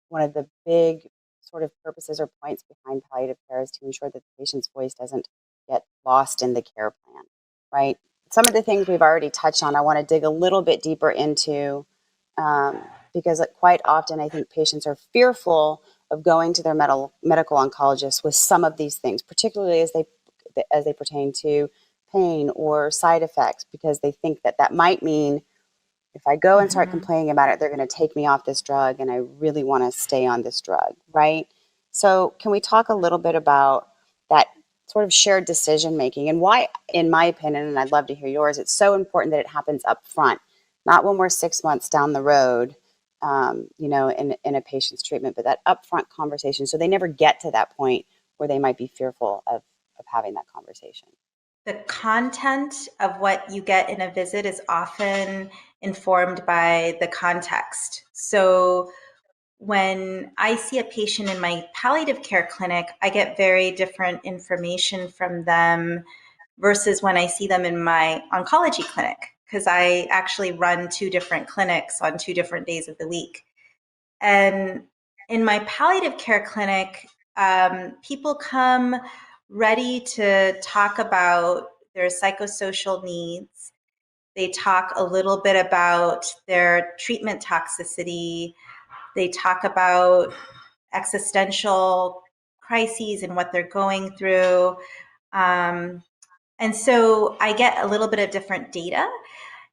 one of the big sort of purposes or points behind palliative care is to ensure that the patient's voice doesn't get lost in the care plan, right? Some of the things we've already touched on, I want to dig a little bit deeper into, um, because quite often I think patients are fearful of going to their medical oncologist with some of these things, particularly as they pertain to pain or side effects, because they think that that might mean if I go and start Mm-hmm. complaining about it, they're going to take me off this drug, and I really want to stay on this drug, right? So, can we talk a little bit about that sort of shared decision making and why, in my opinion, and I'd love to hear yours, it's so important that it happens up front, not when we're 6 months down the road, in a patient's treatment, but that upfront conversation so they never get to that point where they might be fearful of having that conversation. The content of what you get in a visit is often informed by the context. So when I see a patient in my palliative care clinic, I get very different information from them versus when I see them in my oncology clinic, because I actually run two different clinics on two different days of the week. And in my palliative care clinic, people come ready to talk about their psychosocial needs. They talk a little bit about their treatment toxicity. They talk about existential crises and what they're going through. Um, and so I get a little bit of different data.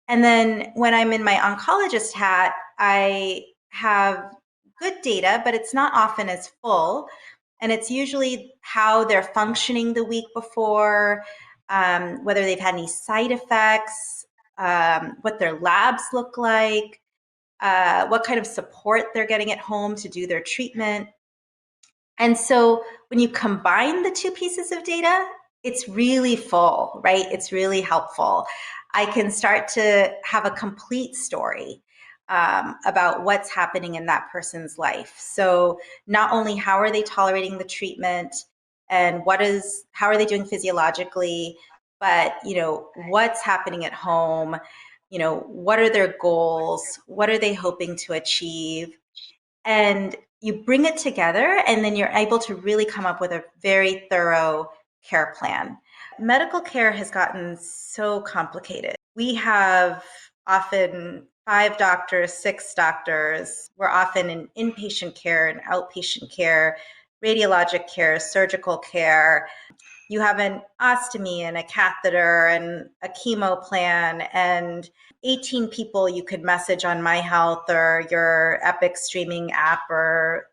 And then when I'm in my oncologist hat, I have good data, but it's not often as full. And it's usually how they're functioning the week before, whether they've had any side effects, what their labs look like, what kind of support they're getting at home to do their treatment. And so when you combine the two pieces of data, it's really full, right? It's really helpful. I can start to have a complete story about what's happening in that person's life. So not only how are they tolerating the treatment and how are they doing physiologically, but what's happening at home, what are their goals, what are they hoping to achieve, and you bring it together, and then you're able to really come up with a very thorough care plan. Medical care has gotten so complicated. We have often 5 doctors, 6 doctors. We're often in inpatient care and outpatient care, radiologic care, surgical care. You have an ostomy and a catheter and a chemo plan and 18 people you could message on My Health or your Epic streaming app or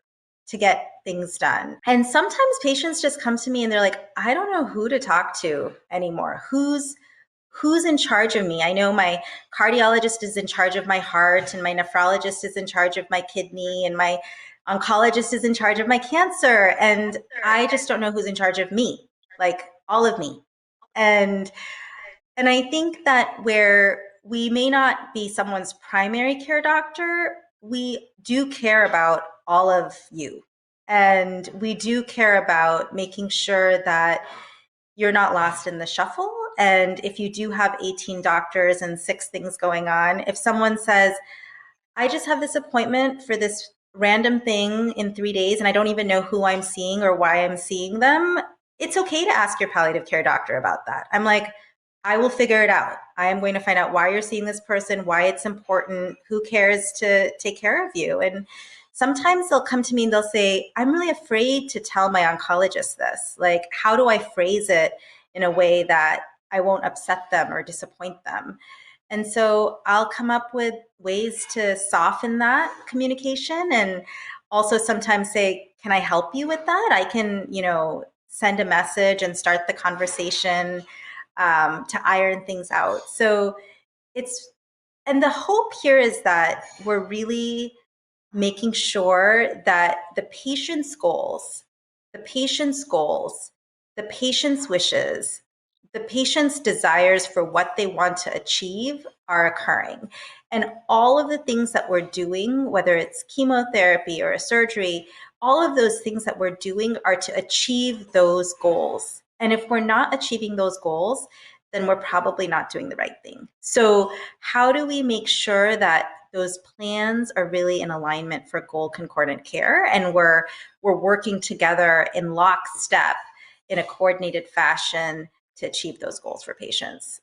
to get things done. And sometimes patients just come to me and they're like, I don't know who to talk to anymore. Who's in charge of me? I know my cardiologist is in charge of my heart, and my nephrologist is in charge of my kidney, and my oncologist is in charge of my cancer, and I just don't know who's in charge of me, like all of me. And I think that where we may not be someone's primary care doctor, we do care about all of you. And we do care about making sure that you're not lost in the shuffle. And if you do have 18 doctors and 6 things going on, if someone says, I just have this appointment for this random thing in 3 days and I don't even know who I'm seeing or why I'm seeing them, it's okay to ask your palliative care doctor about that. I'm like, I will figure it out. I am going to find out why you're seeing this person, why it's important, who cares to take care of you. And sometimes they'll come to me and they'll say, I'm really afraid to tell my oncologist this. Like, how do I phrase it in a way that I won't upset them or disappoint them? And so I'll come up with ways to soften that communication and also sometimes say, can I help you with that? I can, send a message and start the conversation to iron things out. So and the hope here is that we're really making sure that the patient's goals, the patient's goals, the patient's wishes, the patient's desires for what they want to achieve are occurring. And all of the things that we're doing, whether it's chemotherapy or a surgery, all of those things that we're doing are to achieve those goals. And if we're not achieving those goals, then we're probably not doing the right thing. So how do we make sure that those plans are really in alignment for goal concordant care, and we're working together in lockstep in a coordinated fashion to achieve those goals for patients.